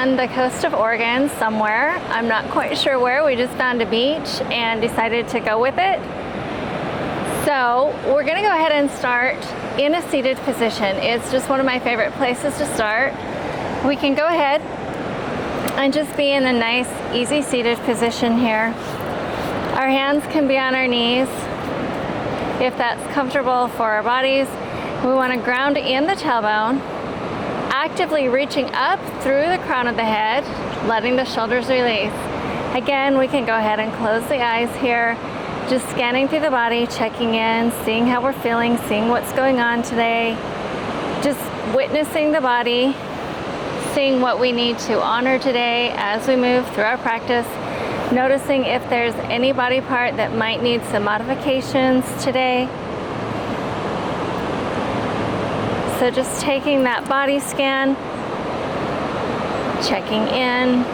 on the coast of Oregon somewhere. I'm not quite sure where. We just found a beach and decided to go with it. So we're gonna go ahead and start in a seated position. It's just one of my favorite places to start. We can go ahead and just be in a nice, easy seated position here. Our hands can be on our knees if that's comfortable for our bodies. We want to ground in the tailbone, actively reaching up through the crown of the head, letting the shoulders release. Again, we can go ahead and close the eyes here, just scanning through the body, checking in, seeing how we're feeling, seeing what's going on today, just witnessing the body, seeing what we need to honor today as we move through our practice, noticing if there's any body part that might need some modifications today. So just taking that body scan, checking in.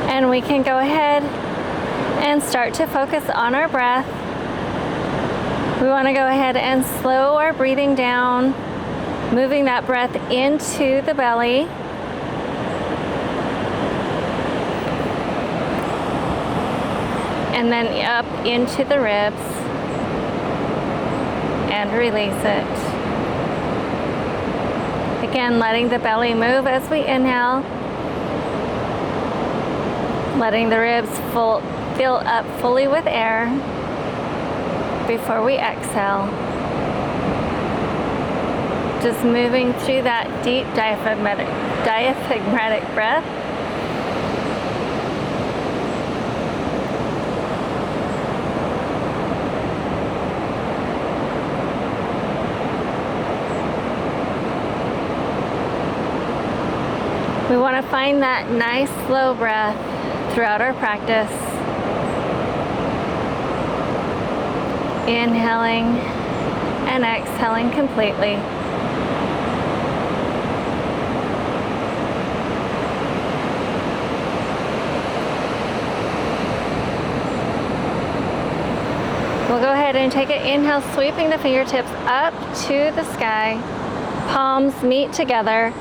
And we can go ahead and start to focus on our breath. We want to go ahead and slow our breathing down, moving that breath into the belly. And then up into the ribs and release it. Again, letting the belly move as we inhale, letting the ribs fill up fully with air before we exhale. Just moving through that deep diaphragmatic breath. We want to find that nice slow breath throughout our practice. Inhaling and exhaling completely. We'll go ahead and take an inhale, sweeping the fingertips up to the sky. Palms meet together.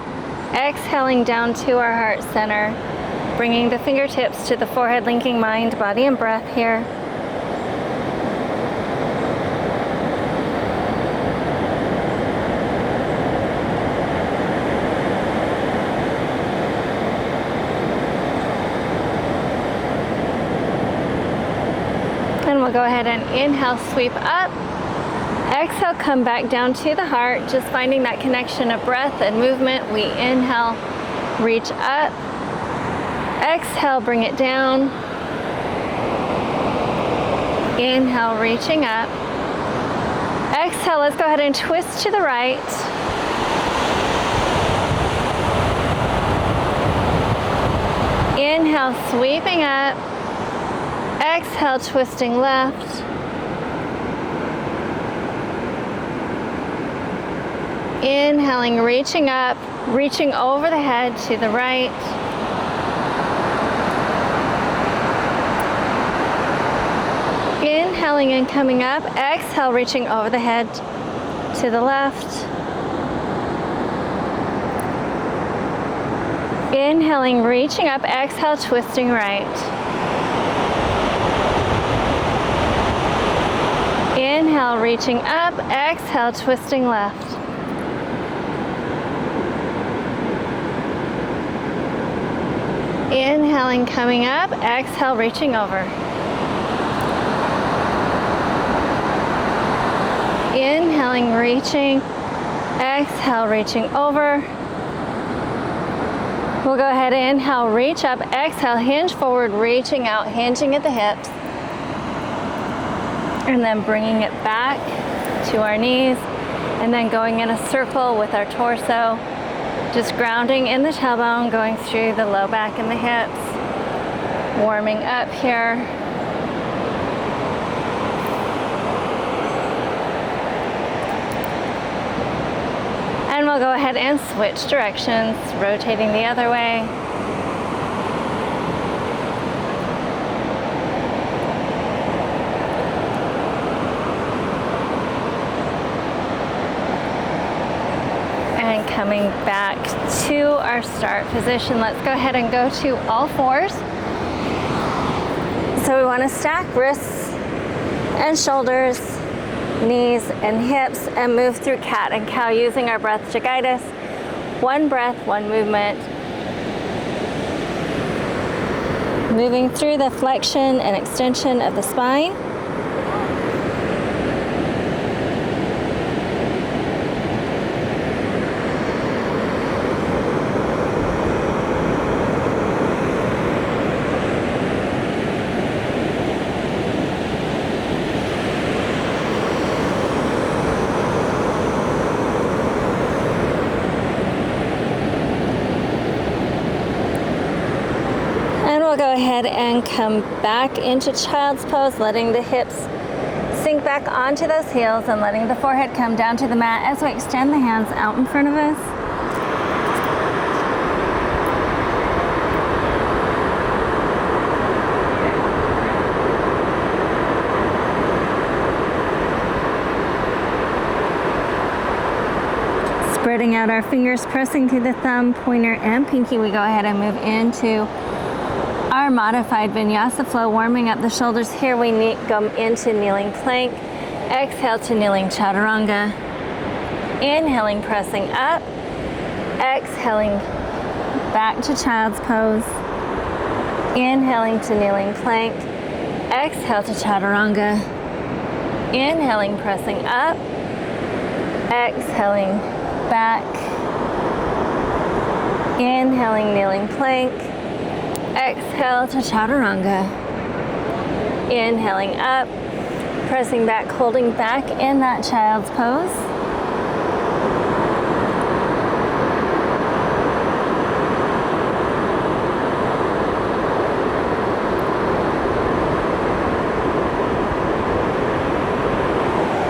Exhaling down to our heart center. Bringing the fingertips to the forehead, linking mind, body, and breath here. And we'll go ahead and inhale, sweep up. Exhale, come back down to the heart, just finding that connection of breath and movement. We inhale, reach up. Exhale, bring it down. Inhale, reaching up. Exhale, let's go ahead and twist to the right. Inhale, sweeping up. Exhale, twisting left. Inhaling, reaching up, reaching over the head to the right. Inhaling and coming up. Exhale, reaching over the head to the left. Inhaling, reaching up. Exhale, twisting right. Inhale, reaching up. Exhale, twisting left. Inhaling, coming up. Exhale, reaching over. Inhaling, reaching. Exhale, reaching over. We'll go ahead and inhale, reach up. Exhale, hinge forward, reaching out, hinging at the hips. And then bringing it back to our knees. And then going in a circle with our torso. Just grounding in the tailbone, going through the low back and the hips. Warming up here. And we'll go ahead and switch directions, rotating the other way. coming back to our start position. Let's go ahead and go to all fours. So we want to stack wrists and shoulders, knees and hips, and move through cat and cow using our breath to guide us. One breath, one movement. Moving through the flexion and extension of the spine. Go ahead and come back into child's pose, letting the hips sink back onto those heels and letting the forehead come down to the mat as we extend the hands out in front of us. Spreading out our fingers, pressing through the thumb, pointer, and pinky, we go ahead and move into our modified vinyasa flow, warming up the shoulders. Here we go into kneeling plank. Exhale to kneeling chaturanga. Inhaling, pressing up. Exhaling, back to child's pose. Inhaling to kneeling plank. Exhale to chaturanga. Inhaling, pressing up. Exhaling, back. Inhaling, kneeling plank. Exhale to chaturanga. Inhaling up, pressing back, holding back in that child's pose.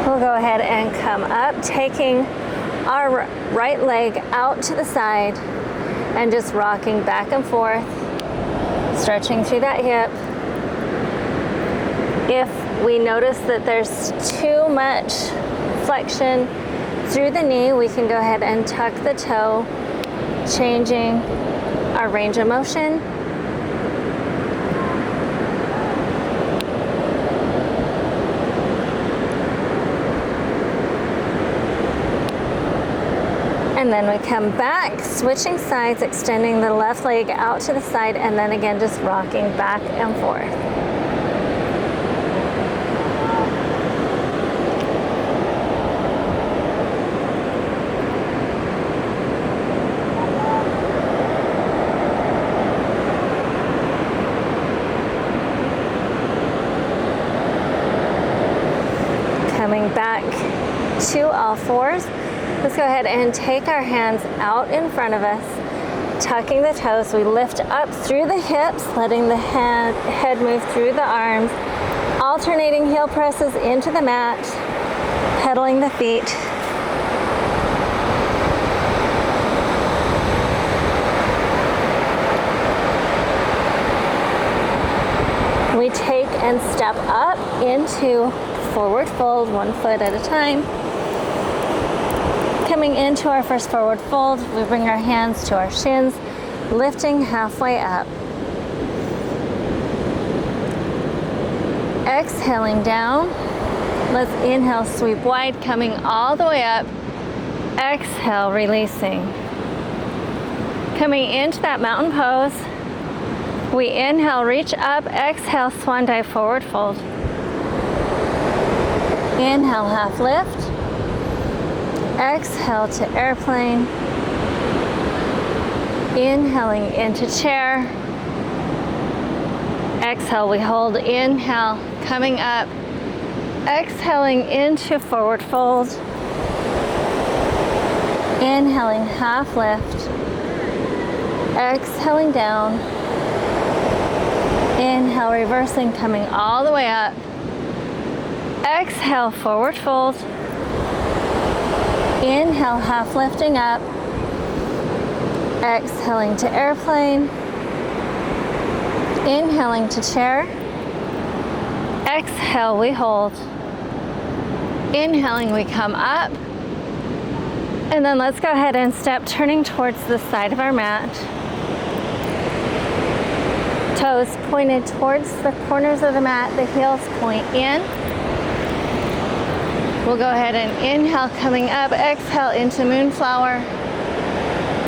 We'll go ahead and come up, taking our right leg out to the side and just rocking back and forth. Stretching through that hip. If we notice that there's too much flexion through the knee, we can go ahead and tuck the toe, changing our range of motion. And then we come back, switching sides, extending the left leg out to the side, and then again just rocking back and forth. Coming back to all fours. Let's go ahead and take our hands out in front of us, tucking the toes. We lift up through the hips, letting the head move through the arms, alternating heel presses into the mat, pedaling the feet. We take and step up into forward fold, one foot at a time. Coming into our first forward fold, we bring our hands to our shins, lifting halfway up. Exhaling down. Let's inhale, sweep wide, coming all the way up. Exhale, releasing. Coming into that mountain pose, we inhale, reach up, exhale, swan dive, forward fold. Inhale, half lift. Exhale to airplane. Inhaling into chair. Exhale, we hold. Inhale, coming up. Exhaling into forward fold. Inhaling, half lift. Exhaling down. Inhale, reversing, coming all the way up. Exhale, forward fold. Inhale, half lifting up. Exhaling to airplane. Inhaling to chair. Exhale, we hold. Inhaling, we come up. And then let's go ahead and step turning towards the side of our mat. Toes pointed towards the corners of the mat, the heels point in. We'll go ahead and inhale, coming up, exhale into moonflower.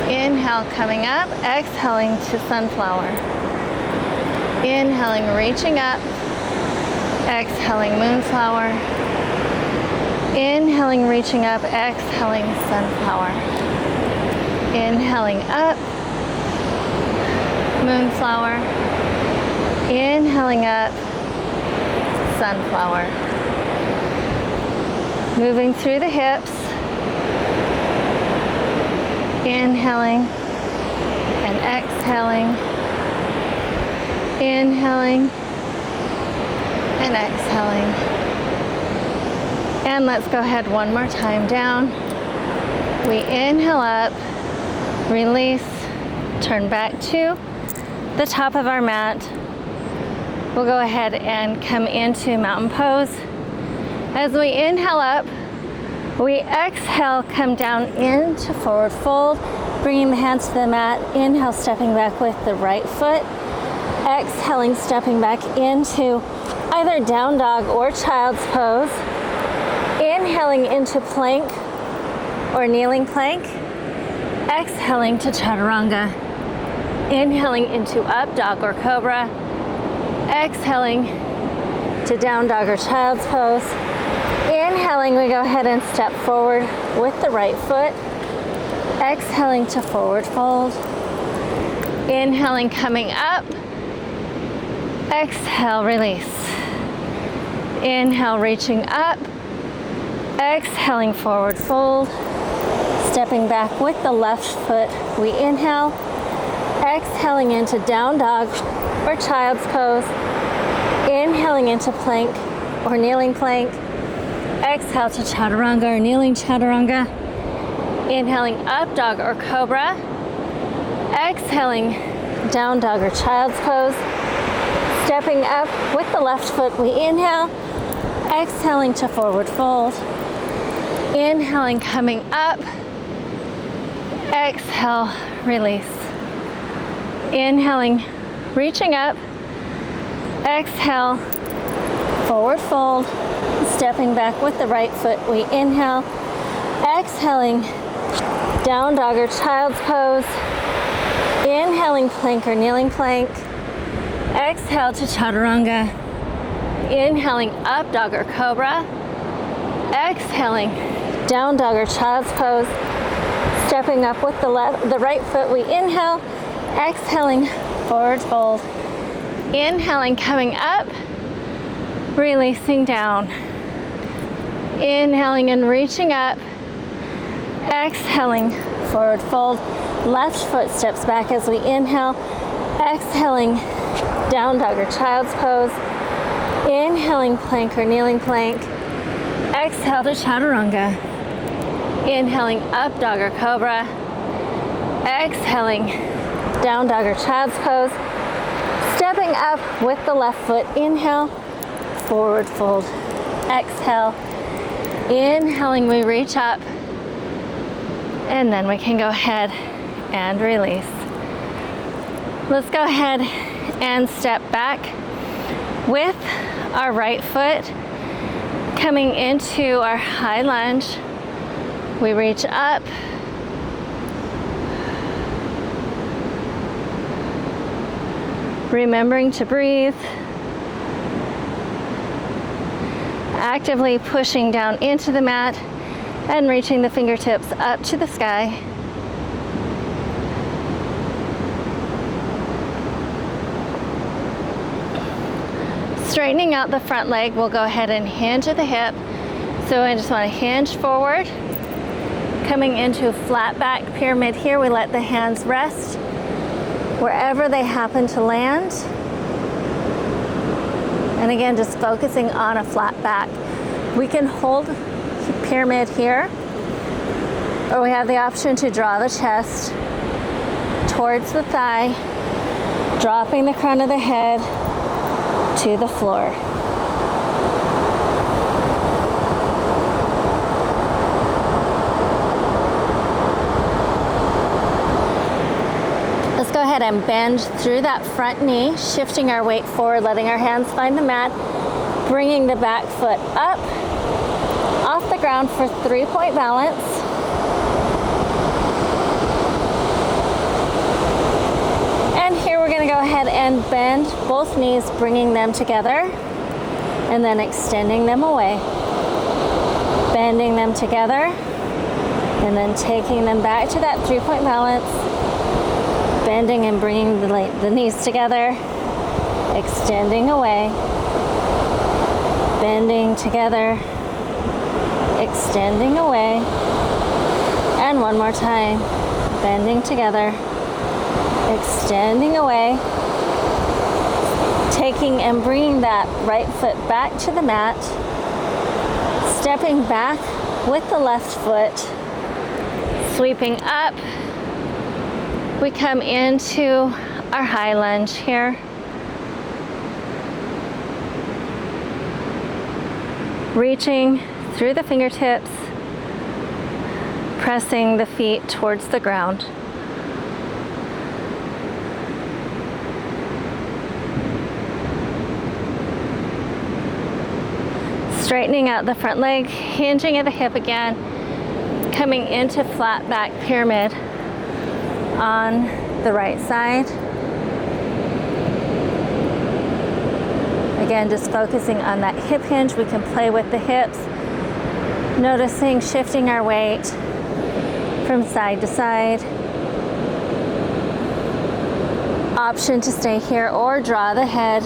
Inhale, coming up, exhaling to sunflower. Inhaling, reaching up, exhaling moonflower. Inhaling, reaching up, exhaling sunflower. Inhaling up, moonflower. Inhaling up, sunflower. Moving through the hips. Inhaling and exhaling. Inhaling and exhaling. And let's go ahead one more time down. We inhale up, release, turn back to the top of our mat. We'll go ahead and come into mountain pose. As we inhale up, we exhale, come down into forward fold, bringing the hands to the mat. Inhale, stepping back with the right foot. Exhaling, stepping back into either down dog or child's pose. Inhaling into plank or kneeling plank. Exhaling to chaturanga. Inhaling into up dog or cobra. Exhaling to down dog or child's pose. Inhaling, we go ahead and step forward with the right foot. Exhaling to forward fold. Inhaling, coming up. Exhale, release. Inhale, reaching up. Exhaling, forward fold. Stepping back with the left foot, we inhale. Exhaling into down dog or child's pose. Inhaling into plank or kneeling plank. Exhale to chaturanga or kneeling chaturanga. Inhaling up dog or cobra. Exhaling down dog or child's pose. Stepping up with the left foot, we inhale. Exhaling to forward fold. Inhaling, coming up. Exhale, release. Inhaling, reaching up. Exhale, forward fold. Stepping back with the right foot, we inhale. Exhaling, down dog or child's pose. Inhaling, plank or kneeling plank. Exhale to chaturanga. Inhaling, up dog or cobra. Exhaling, down dog or child's pose. Stepping up with the right foot, we inhale. Exhaling, forward fold. Inhaling, coming up. Releasing down. Inhaling and reaching up. Exhaling, forward fold. Left foot steps back as we inhale. Exhaling, down dog or child's pose. Inhaling, plank or kneeling plank. Exhale to chaturanga. Inhaling, up dog or cobra. Exhaling, down dog or child's pose. Stepping up with the left foot, inhale, forward fold. Exhale. Inhaling, we reach up. And then we can go ahead and release. Let's go ahead and step back with our right foot, coming into our high lunge. We reach up. Remembering to breathe. Actively pushing down into the mat and reaching the fingertips up to the sky. Straightening out the front leg, we'll go ahead and hinge at the hip. So I just want to hinge forward. Coming into flat back pyramid here, we let the hands rest wherever they happen to land. And again, just focusing on a flat back. We can hold pyramid here, or we have the option to draw the chest towards the thigh, dropping the crown of the head to the floor. Let's go ahead and bend through that front knee, shifting our weight forward, letting our hands find the mat, bringing the back foot up, off the ground for 3-point balance. And here we're going to go ahead and bend both knees, bringing them together, and then extending them away. Bending them together, and then taking them back to that 3-point balance. Bending and bringing the knees together, extending away, bending together, extending away, and one more time, bending together, extending away, taking and bringing that right foot back to the mat, stepping back with the left foot, sweeping up. We come into our high lunge here. Reaching through the fingertips, pressing the feet towards the ground. Straightening out the front leg, hinging at the hip again, coming into flat back pyramid on the right side. Again, just focusing on that hip hinge. We can play with the hips, noticing shifting our weight from side to side. Option to stay here or draw the head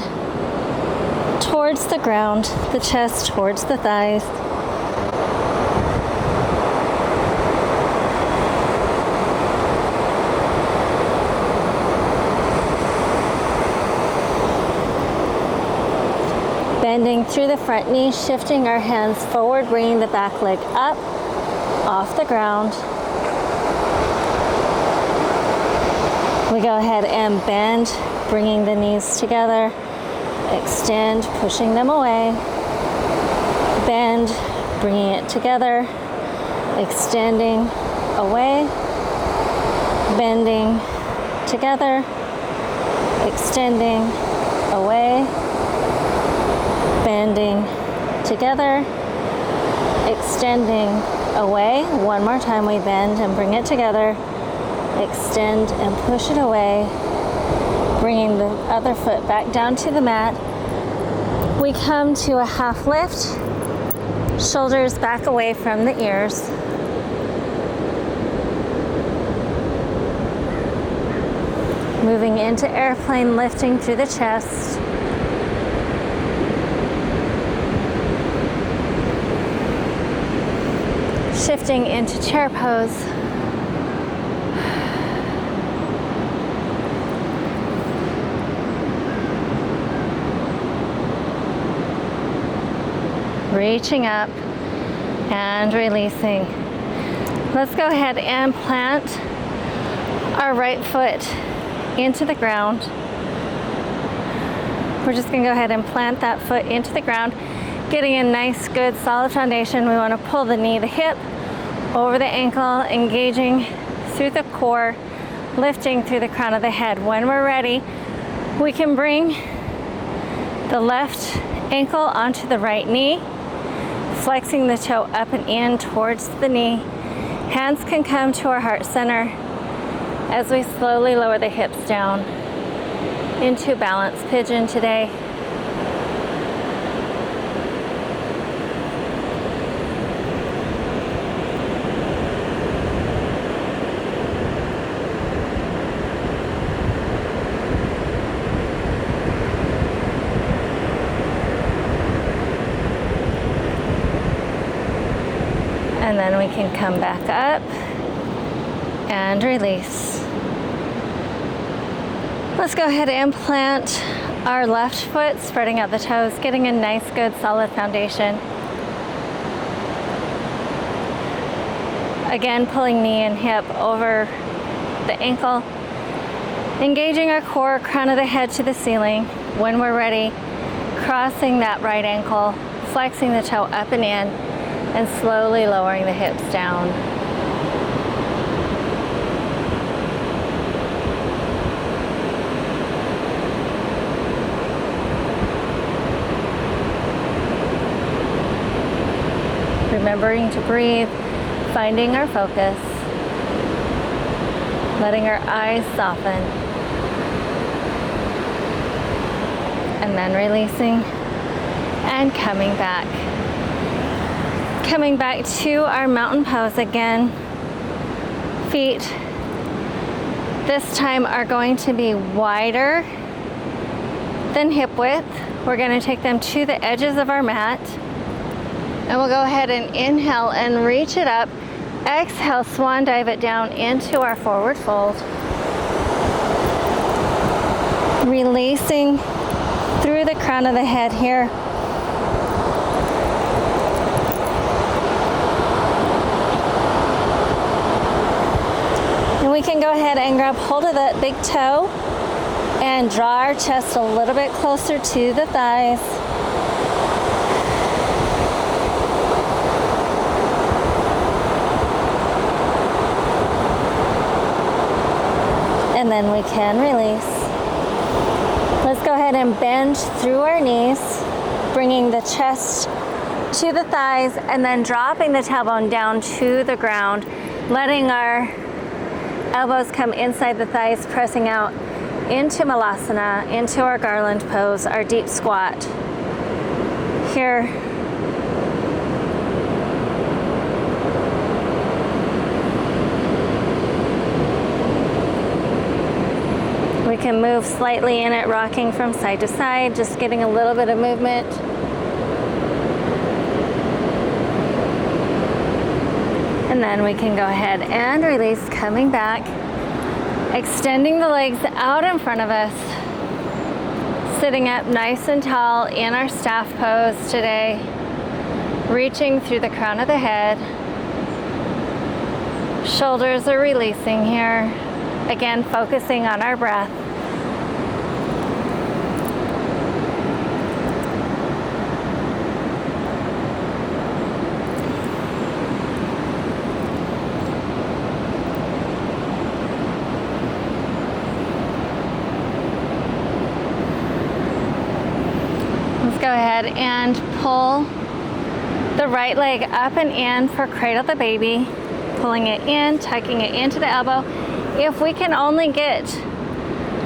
towards the ground, the chest towards the thighs. Bending through the front knee, shifting our hands forward, bringing the back leg up, off the ground. We go ahead and bend, bringing the knees together, extend, pushing them away, bend, bringing it together, extending away, bending together, extending away, bending together, extending away. One more time, we bend and bring it together, extend and push it away, bringing the other foot back down to the mat. We come to a half lift, shoulders back away from the ears. Moving into airplane, lifting through the chest. Shifting into chair pose. Reaching up and releasing. Let's go ahead and plant our right foot into the ground. We're just going to go ahead and plant that foot into the ground, getting a nice, good, solid foundation. We want to pull the knee, the hip, over the ankle, engaging through the core, lifting through the crown of the head. When we're ready, we can bring the left ankle onto the right knee, flexing the toe up and in towards the knee. Hands can come to our heart center as we slowly lower the hips down into balanced pigeon today. And then we can come back up and release. Let's go ahead and plant our left foot, spreading out the toes, getting a nice, good, solid foundation. Again, pulling knee and hip over the ankle, engaging our core, crown of the head to the ceiling. When we're ready, crossing that right ankle, flexing the toe up and in, and slowly lowering the hips down. remembering to breathe, finding our focus, letting our eyes soften, and then releasing and coming back. Coming back to our mountain pose again. Feet this time are going to be wider than hip width. We're going to take them to the edges of our mat. And we'll go ahead and inhale and reach it up. Exhale, swan dive it down into our forward fold. Releasing through the crown of the head here. And we can go ahead and grab hold of that big toe and draw our chest a little bit closer to the thighs. And then we can release. Let's go ahead and bend through our knees, bringing the chest to the thighs and then dropping the tailbone down to the ground, letting our elbows come inside the thighs, pressing out into Malasana, into our garland pose, our deep squat. Here, we can move slightly in it, rocking from side to side, just getting a little bit of movement. And then we can go ahead and release, coming back, extending the legs out in front of us, sitting up nice and tall in our staff pose today, reaching through the crown of the head. Shoulders are releasing here. Again, focusing on our breath. Let's go ahead and pull the right leg up and in for cradle the baby, pulling it in, tucking it into the elbow. If we can only get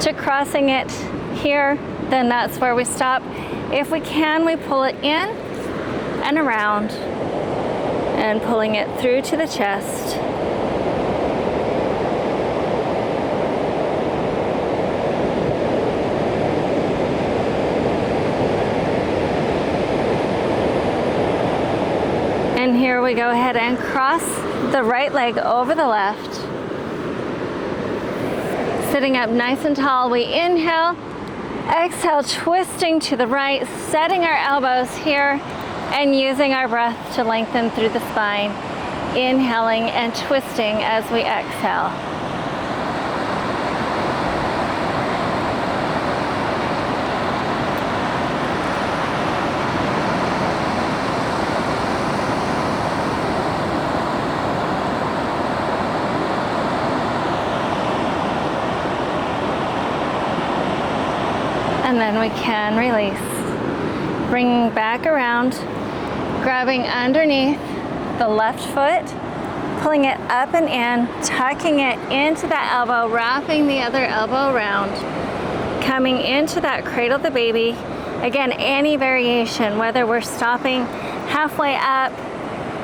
to crossing it here, then that's where we stop. If we can, we pull it in and around and pulling it through to the chest. And here we go ahead and cross the right leg over the left. Sitting up nice and tall, we inhale, exhale, twisting to the right, setting our elbows here and using our breath to lengthen through the spine. Inhaling and twisting as we exhale. And then we can release. Bringing back around, grabbing underneath the left foot, pulling it up and in, tucking it into that elbow, wrapping the other elbow around, coming into that cradle the baby. Again, any variation, whether we're stopping halfway up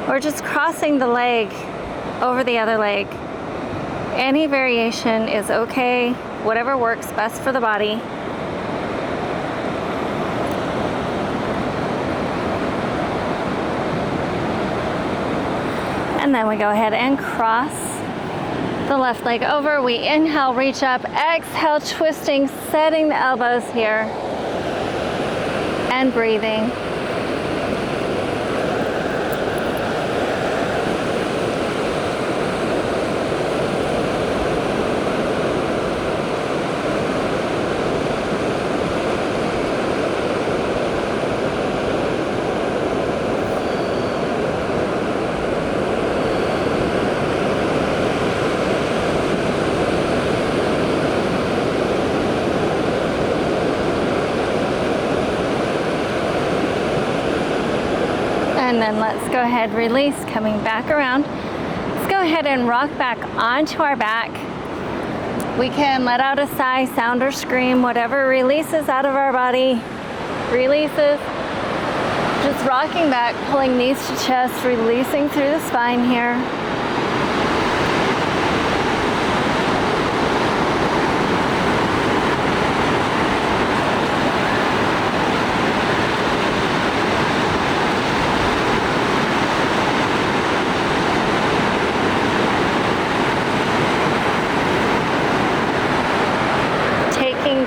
or just crossing the leg over the other leg. Any variation is okay, whatever works best for the body. And then we go ahead and cross the left leg over. We inhale, reach up, exhale, twisting, setting the elbows here, and breathing. then let's go ahead, release, coming back around. Let's go ahead and rock back onto our back. We can let out a sigh, sound, or scream, whatever releases out of our body, releases. Just rocking back, pulling knees to chest, releasing through the spine here.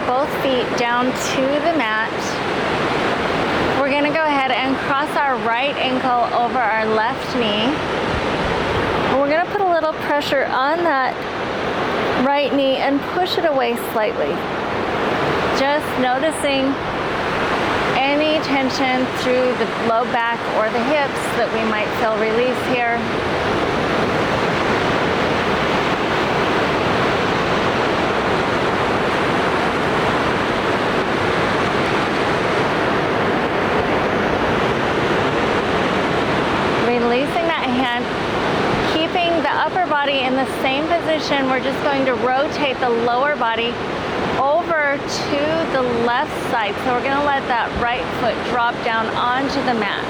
Both feet down to the mat. We're going to go ahead and cross our right ankle over our left knee. And we're going to put a little pressure on that right knee and push it away slightly. Just noticing any tension through the low back or the hips that we might feel release here. Releasing that hand, keeping the upper body in the same position. We're just going to rotate the lower body over to the left side. So we're going to let that right foot drop down onto the mat.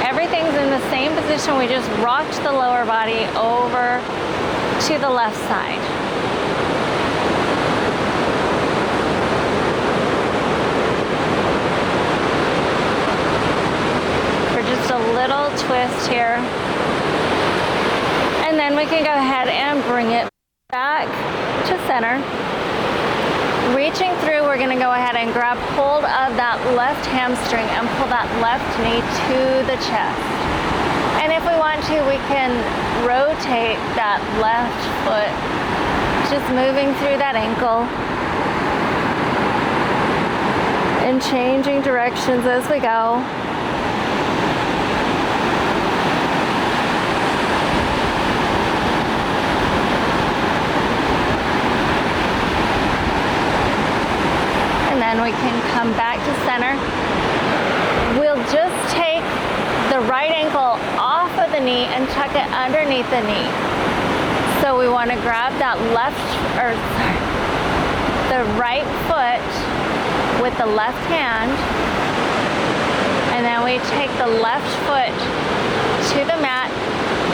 Everything's in the same position. We just rocked the lower body over to the left side. Just a little twist here. And then we can go ahead and bring it back to center. Reaching through, we're going to go ahead and grab hold of that left hamstring and pull that left knee to the chest. And if we want to, we can rotate that left foot, just moving through that ankle and changing directions as we go. Then we can come back to center. We'll just take the right ankle off of the knee and tuck it underneath the knee. So we want to grab that the right foot with the left hand, and then we take the left foot to the mat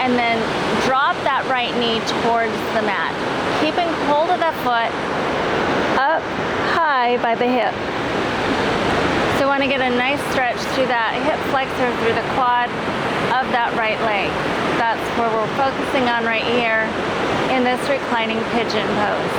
and then drop that right knee towards the mat, keeping hold of that foot up high by the hip. So we want to get a nice stretch through that hip flexor, through the quad of that right leg. That's where we're focusing on right here in this reclining pigeon pose.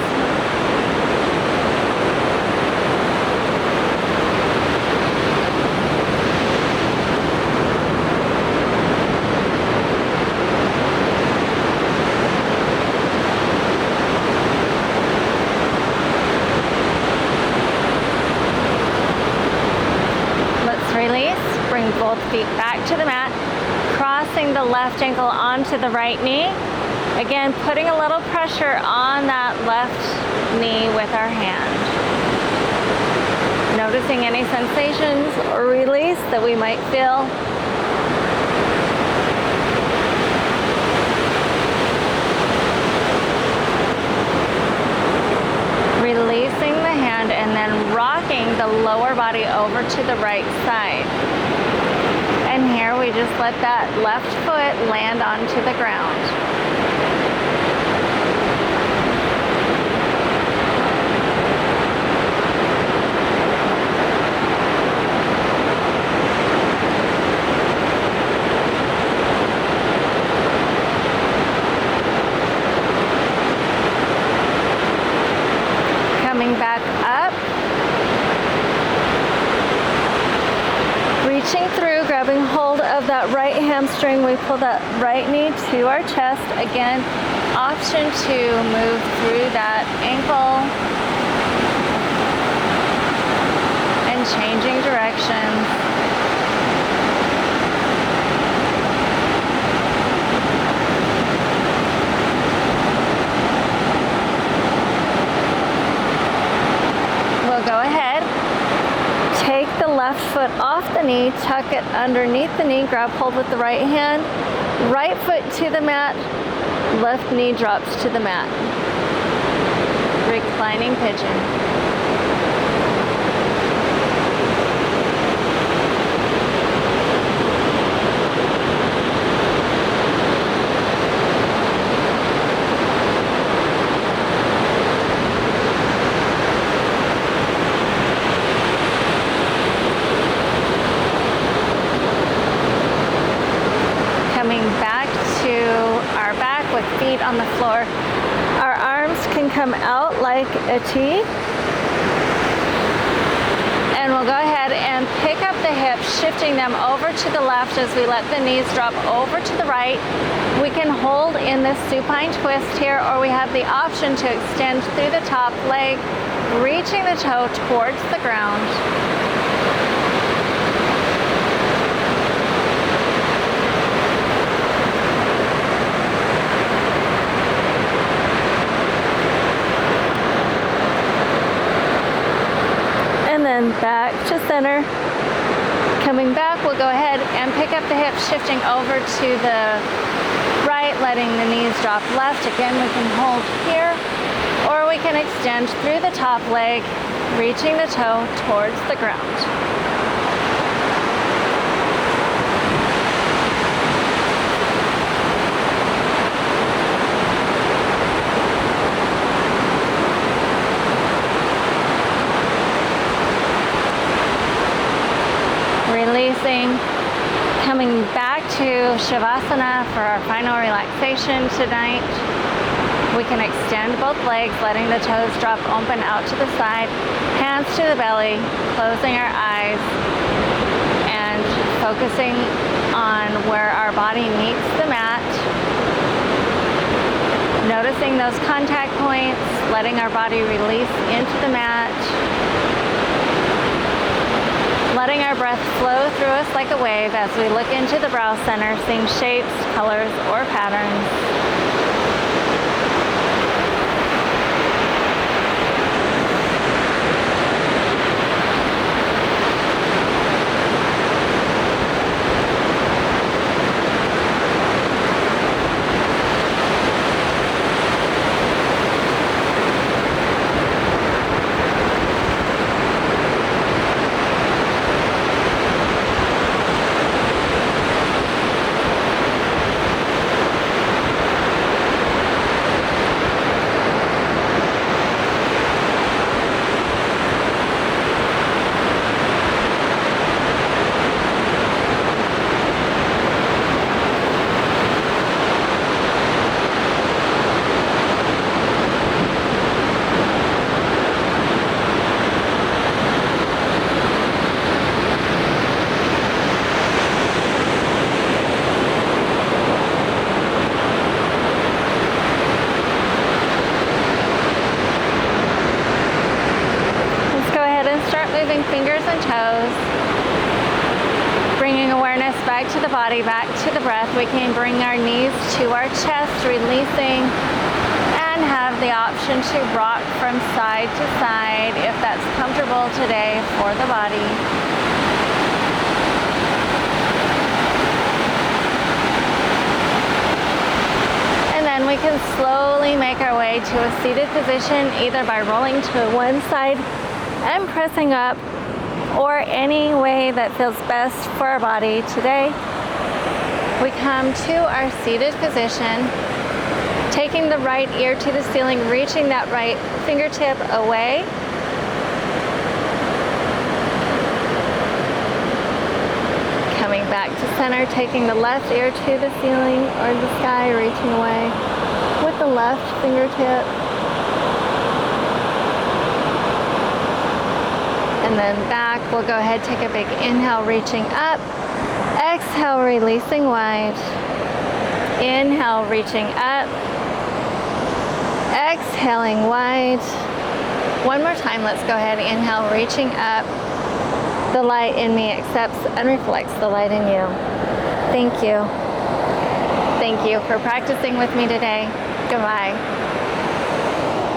Release, bring both feet back to the mat, crossing the left ankle onto the right knee. Again, putting a little pressure on that left knee with our hand. Noticing any sensations or release that we might feel. Releasing the hand and then rocking the lower body over to the right side. And here we just let that left foot land onto the ground. Coming back up, reaching through, grabbing hold of that right hamstring. We pull that right knee to our chest. Again, option to move through that ankle and changing direction. Left foot off the knee, tuck it underneath the knee, grab hold with the right hand. Right foot to the mat, left knee drops to the mat. Reclining pigeon. Back to our back with feet on the floor. Our arms can come out like a T. And we'll go ahead and pick up the hips, shifting them over to the left as we let the knees drop over to the right. We can hold in this supine twist here, or we have the option to extend through the top leg, reaching the toe towards the ground. And then back to center. Coming back, we'll go ahead and pick up the hips, shifting over to the right, letting the knees drop left. Again, we can hold here, or we can extend through the top leg, reaching the toe towards the ground. Releasing, coming back to Shavasana for our final relaxation tonight. We can extend both legs, letting the toes drop open out to the side, hands to the belly, closing our eyes, and focusing on where our body meets the mat. Noticing those contact points, letting our body release into the mat. Letting our breath flow through us like a wave as we look into the brow center, seeing shapes, colors, or patterns. Fingers and toes, bringing awareness back to the body, back to the breath. We can bring our knees to our chest, releasing, and have the option to rock from side to side if that's comfortable today for the body. And then we can slowly make our way to a seated position, either by rolling to one side and pressing up, or any way that feels best for our body today. We come to our seated position, taking the right ear to the ceiling, reaching that right fingertip away. Coming back to center, taking the left ear to the ceiling or the sky, reaching away with the left fingertip. And then back, we'll go ahead, take a big inhale, reaching up. Exhale, releasing wide. Inhale, reaching up. Exhaling wide. One more time, let's go ahead. Inhale, reaching up. The light in me accepts and reflects the light in you. Thank you. Thank you for practicing with me today. Goodbye.